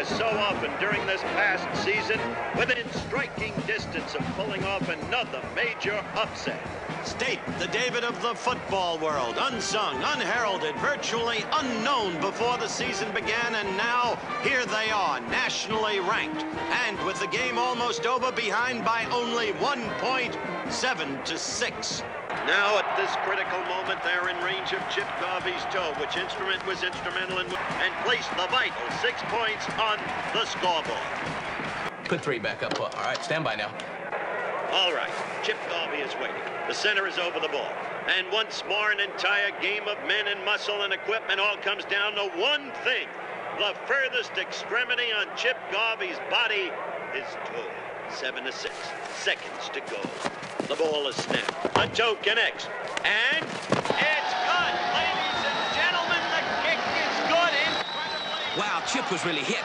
as so often during this past season, within striking distance of pulling off another major upset. State, the David of the football world, unsung, unheralded, virtually unknown before the season began, and now here they are, nationally ranked, and with the game almost over, behind by only 1 point, 7-6. Now, at this critical moment, they're in range of Chip Garvey's toe, which instrument was instrumental in and placed the vital 6 points on the scoreboard. Put 3 back up. All right, stand by now. All right, Chip Garvey is waiting. The center is over the ball. And once more, an entire game of men and muscle and equipment all comes down to one thing. The furthest extremity on Chip Garvey's body is toe. 7-6. Seconds to go. The ball is snapped. The toe connects. And it's good. Ladies and gentlemen, the kick is good. Incredibly. Wow, Chip was really hit.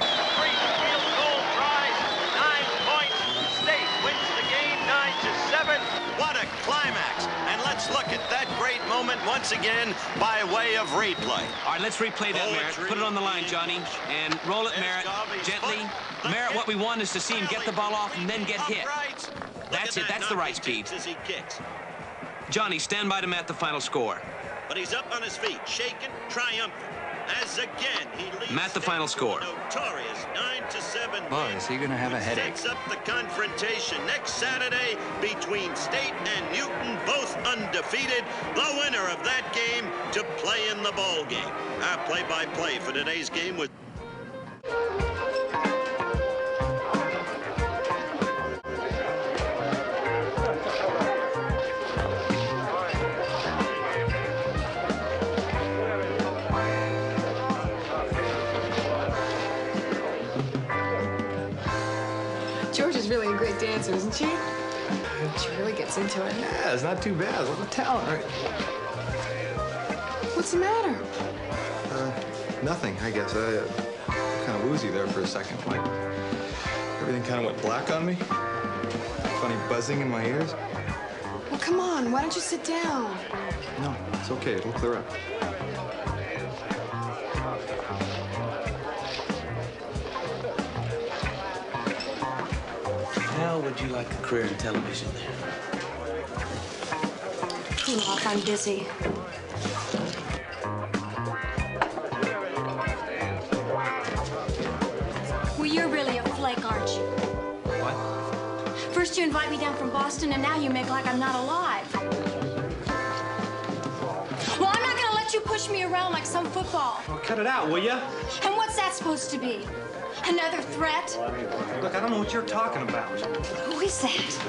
Three field goal tries. 9 points. State wins the game 9-7. What a climax. And let's look at that great moment once again by way of replay. All right, let's replay that, Merritt. Put it on the line, Johnny. And roll it, Merritt, gently. Merritt, what we want is to see him get the ball off and then get hit. That's it. That's the right speed. Johnny, stand by to mat the final score. But he's up on his feet, shaken, triumphant. As again, he leads mat the final score. Notorious 9-7. Boy, is he going to have a headache. Sets up the confrontation next Saturday between State and Newton, both undefeated. The winner of that game to play in the bowl game. Our play-by-play for today's game was... George is really a great dancer, isn't she? She really gets into it. Yeah, it's not too bad. A little talent, right? What's the matter? Nothing, I guess. I kind of woozy there for a second. Like, everything kind of went black on me. Funny buzzing in my ears. Well, come on. Why don't you sit down? No, it's okay. It'll clear up. How would you like a career in television there? Cool off, I'm busy. Well, you're really a flake, aren't you? What? First you invite me down from Boston, and now you make like I'm not alive. Well, I'm not gonna let you push me around like some football. Well, cut it out, will ya? And what's that supposed to be? Another threat? Look, I don't know what you're talking about. Who is that?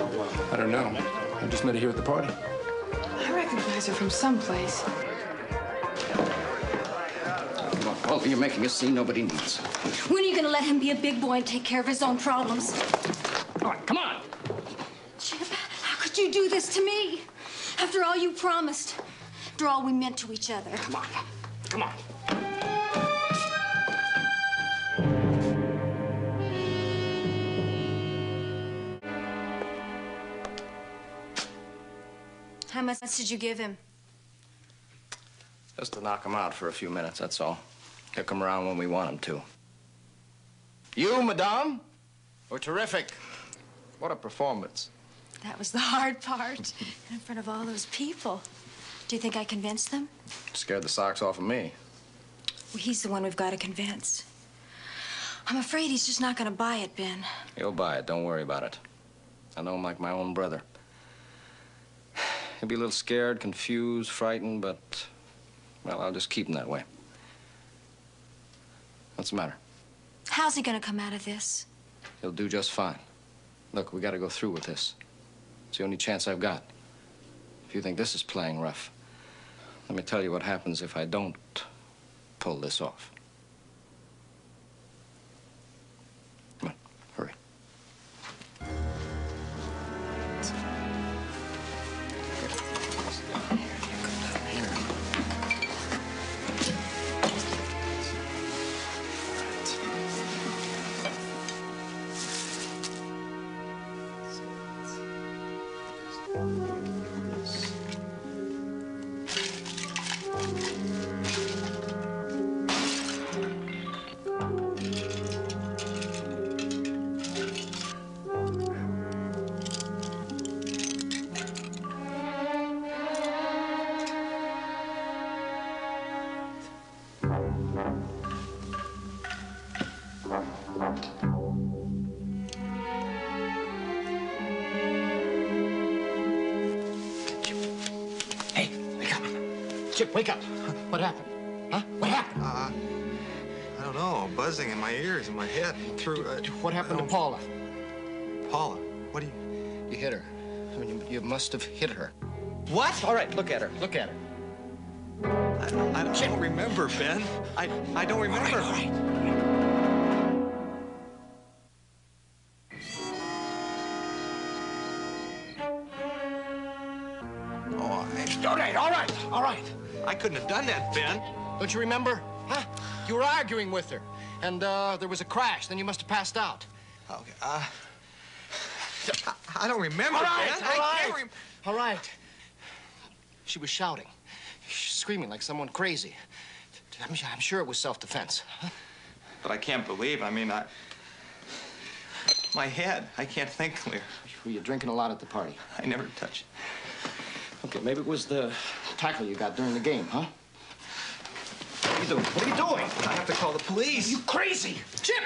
I don't know. I just met her here at the party. I recognize her from someplace. Well, you're making a scene nobody needs. When are you gonna let him be a big boy and take care of his own problems? All right, come on. Chip, how could you do this to me? After all you promised, after all we meant to each other. Come on, come on. How much did you give him? Just to knock him out for a few minutes, that's all. Kick him around when we want him to. You, madame, were terrific. What a performance. That was the hard part. In front of all those people. Do you think I convinced them? Scared the socks off of me. Well, he's the one we've got to convince. I'm afraid he's just not going to buy it, Ben. He'll buy it. Don't worry about it. I know him like my own brother. He'll be a little scared, confused, frightened, but, well, I'll just keep him that way. What's the matter? How's he going to come out of this? He'll do just fine. Look, we got to go through with this. It's the only chance I've got. If you think this is playing rough, let me tell you what happens if I don't pull this off. Come on, hurry. Wake up. What happened? Huh? What happened? I don't know. Buzzing in my ears and my head. What happened to Paula? Paula? What do you... You hit her. I mean, you must have hit her. What? All right, look at her. Look at her. I don't remember, Ben. I don't remember. All right. All right. I couldn't have done that, Ben. Don't you remember? Huh? You were arguing with her, and there was a crash. Then you must have passed out. Okay. I don't remember, All right, Ben. All right. She was shouting, screaming like someone crazy. I'm sure it was self-defense. Huh? But I can't believe. I mean, my head. I can't think clear. Were you drinking a lot at the party? I never touched. Okay, maybe it was the tackle you got during the game, huh? What are you doing? What are you doing? I have to call the police. You crazy! Chip!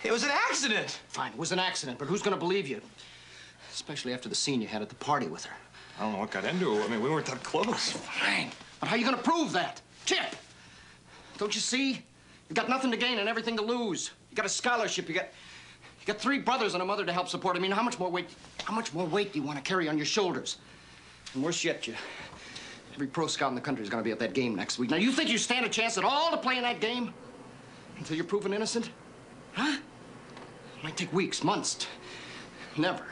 It was an accident. Fine, it was an accident, but who's gonna believe you? Especially after the scene you had at the party with her. I don't know what got into her. I mean, we weren't that close. Fine. But how are you gonna prove that? Chip! Don't you see? You got nothing to gain and everything to lose. You got a scholarship, you got 3 brothers and a mother to help support. I mean, how much more weight do you want to carry on your shoulders? And worse yet, every pro scout in the country is going to be at that game next week. Now, you think you stand a chance at all to play in that game? Until you're proven innocent? Huh? It might take weeks, months. Never.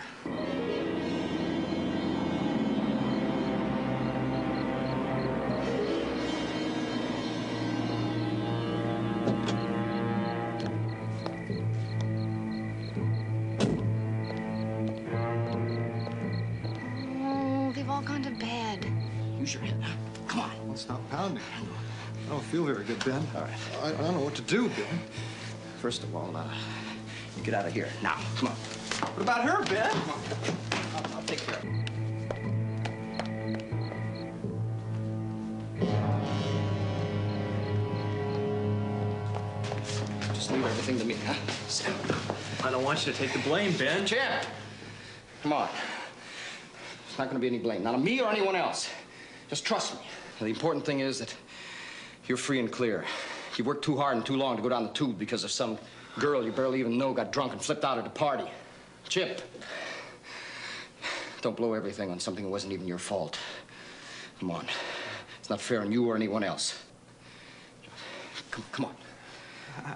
They've all gone to bed. Use your head. Come on. Well, stop pounding. I don't feel very good, Ben. All right. I don't know what to do, Ben. First of all, you get out of here. Now, come on. What about her, Ben? Come on. I'll take care of it. Just leave everything to me, huh? Sit down. I don't want you to take the blame, Ben. Chip! Come on. There's not going to be any blame. Not on me or anyone else. Just trust me. And the important thing is that you're free and clear. You worked too hard and too long to go down the tube because of some girl you barely even know got drunk and flipped out at a party. Chip, don't blow everything on something that wasn't even your fault. Come on. It's not fair on you or anyone else. Come on.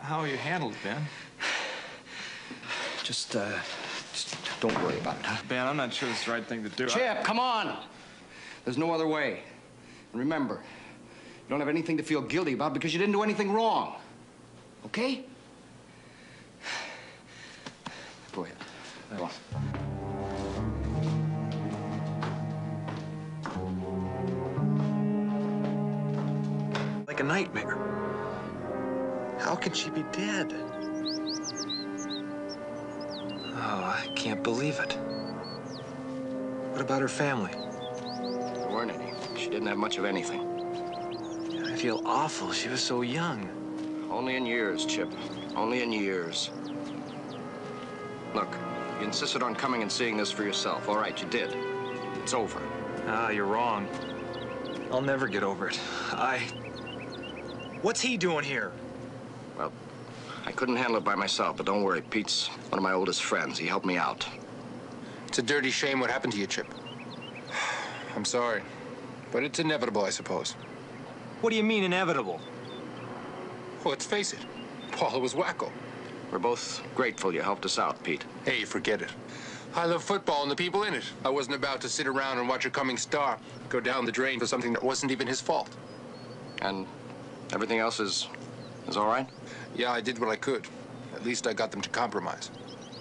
How are you handled, Ben? Just don't worry about it, huh? Ben, I'm not sure it's the right thing to do. Chip, come on! There's no other way. And remember, you don't have anything to feel guilty about because you didn't do anything wrong. Okay? Go ahead. Go on. Like a nightmare. How can she be dead? Oh, I can't believe it. What about her family? There weren't any. She didn't have much of anything. I feel awful. She was so young. Only in years, Chip. Only in years. Look, you insisted on coming and seeing this for yourself. All right, you did. It's over. Ah, you're wrong. I'll never get over it. What's he doing here? Well, I couldn't handle it by myself, but don't worry. Pete's one of my oldest friends. He helped me out. It's a dirty shame what happened to you, Chip. I'm sorry, but it's inevitable, I suppose. What do you mean, inevitable? Well, let's face it. Paula was wacko. We're both grateful you helped us out, Pete. Hey, forget it. I love football and the people in it. I wasn't about to sit around and watch a coming star go down the drain for something that wasn't even his fault. And everything else is all right? Yeah, I did what I could. At least I got them to compromise.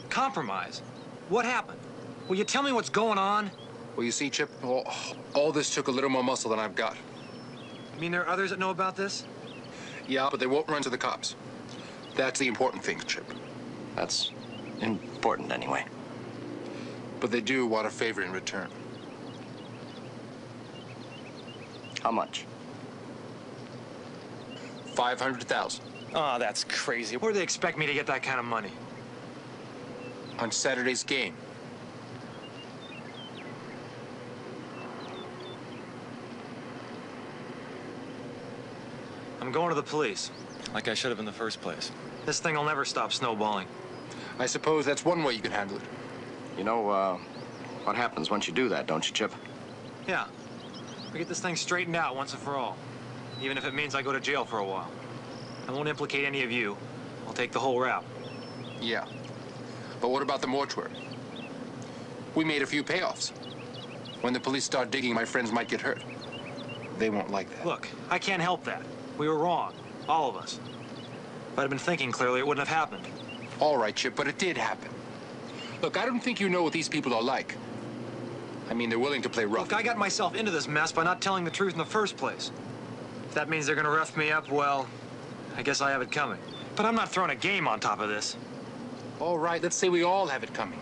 Compromise? What happened? Will you tell me what's going on? Well, you see, Chip, all this took a little more muscle than I've got. You mean there are others that know about this? Yeah, but they won't run to the cops. That's the important thing, Chip. That's important anyway. But they do want a favor in return. How much? 500,000. Oh, that's crazy. Where do they expect me to get that kind of money? On Saturday's game. I'm going to the police. Like I should have in the first place. This thing will never stop snowballing. I suppose that's one way you can handle it. You know, what happens once you do that, don't you, Chip? Yeah. We get this thing straightened out once and for all. Even if it means I go to jail for a while. I won't implicate any of you. I'll take the whole rap. Yeah. But what about the mortuary? We made a few payoffs. When the police start digging, my friends might get hurt. They won't like that. Look, I can't help that. We were wrong. All of us. If I'd been thinking clearly, it wouldn't have happened. All right, Chip, but it did happen. Look, I don't think you know what these people are like. I mean, they're willing to play rough. Look, I got myself into this mess by not telling the truth in the first place. If that means they're gonna rough me up, well, I guess I have it coming. But I'm not throwing a game on top of this. All right, let's say we all have it coming.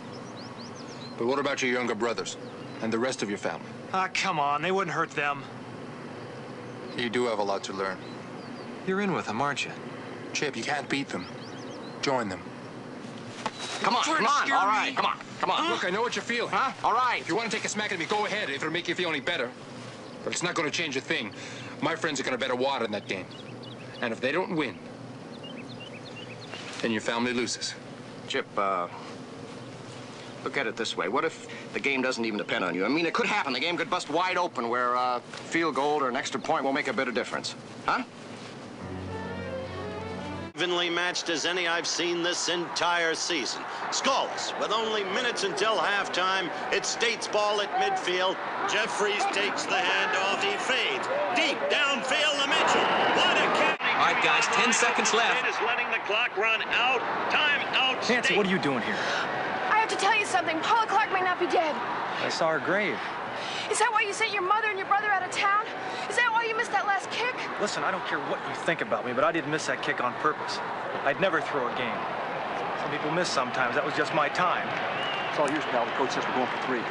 But what about your younger brothers and the rest of your family? Ah, come on, they wouldn't hurt them. You do have a lot to learn. You're in with them, aren't you? Chip, you can't beat them. Join them. Come on, come on, all right, come on, come on. Look, I know what you're feeling. Huh? All right. If you want to take a smack at me, go ahead, if it'll make you feel any better. But it's not going to change a thing. My friends are going to bet a wad in that game. And if they don't win, then your family loses. Chip, look at it this way. What if the game doesn't even depend on you? I mean, it could happen. The game could bust wide open where a field goal or an extra point won't make a bit of difference. Huh? Evenly matched as any I've seen this entire season. Scoreless, with only minutes until halftime. It's State's ball at midfield. Jeffries takes the handoff. He fades deep downfield to Mitchell. What a catch! All right, guys, 10 seconds left. State is letting the clock run out. Time out. Nancy, State. what are you doing here? I have to tell you something. Paula Clark may not be dead. I saw her grave. Is that why you sent your mother and your brother out of town? Is that why you missed that last kick? Listen, I don't care what you think about me, but I didn't miss that kick on purpose. I'd never throw a game. Some people miss sometimes. That was just my time. It's all yours, pal. The coach says we're going for 3.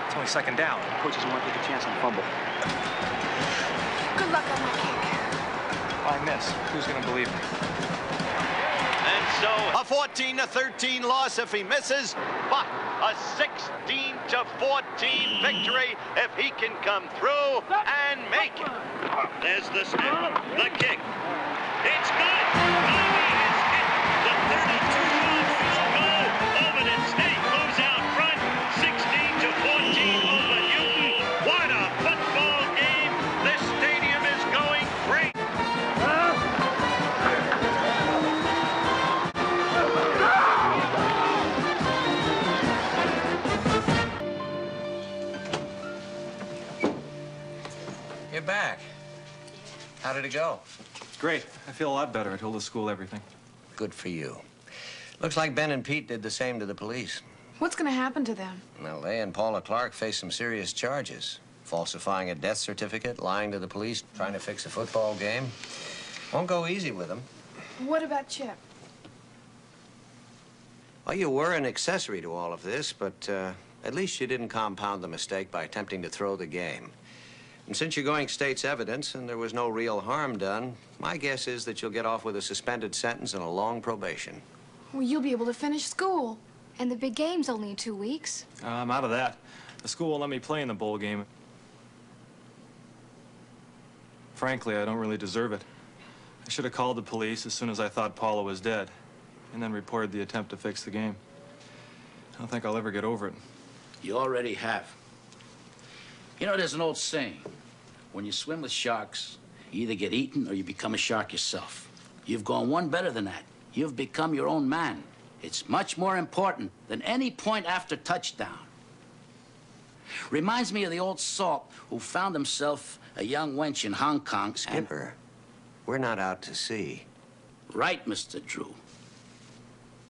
It's only second down. The coach doesn't want to take a chance on a fumble. Good luck on that kick. If I miss, who's going to believe me? And so a 14-13 loss if he misses, but a 16-14 victory if he can come through and make it. There's the snap, the kick. It's good. Bobby is hit. The 32-yard field goal. Overton State moves out front, 16-14 over Newton. What a football game. This stadium is going great. You're back. How did it go? Great. I feel a lot better. I told the school everything. Good for you. Looks like Ben and Pete did the same to the police. What's going to happen to them? Well, they and Paula Clark face some serious charges. Falsifying a death certificate, lying to the police, trying to fix a football game. Won't go easy with them. What about Chip? Well, you were an accessory to all of this, but at least you didn't compound the mistake by attempting to throw the game. And since you're going state's evidence and there was no real harm done, my guess is that you'll get off with a suspended sentence and a long probation. Well, you'll be able to finish school. And the big game's only in 2 weeks. I'm out of that. The school won't let me play in the bowl game. Frankly, I don't really deserve it. I should have called the police as soon as I thought Paula was dead, and then reported the attempt to fix the game. I don't think I'll ever get over it. You already have. You know, there's an old saying. When you swim with sharks, you either get eaten or you become a shark yourself. You've gone one better than that. You've become your own man. It's much more important than any point after touchdown. Reminds me of the old salt who found himself a young wench in Hong Kong. Skipper, we're not out to sea. Right, Mr. Drew.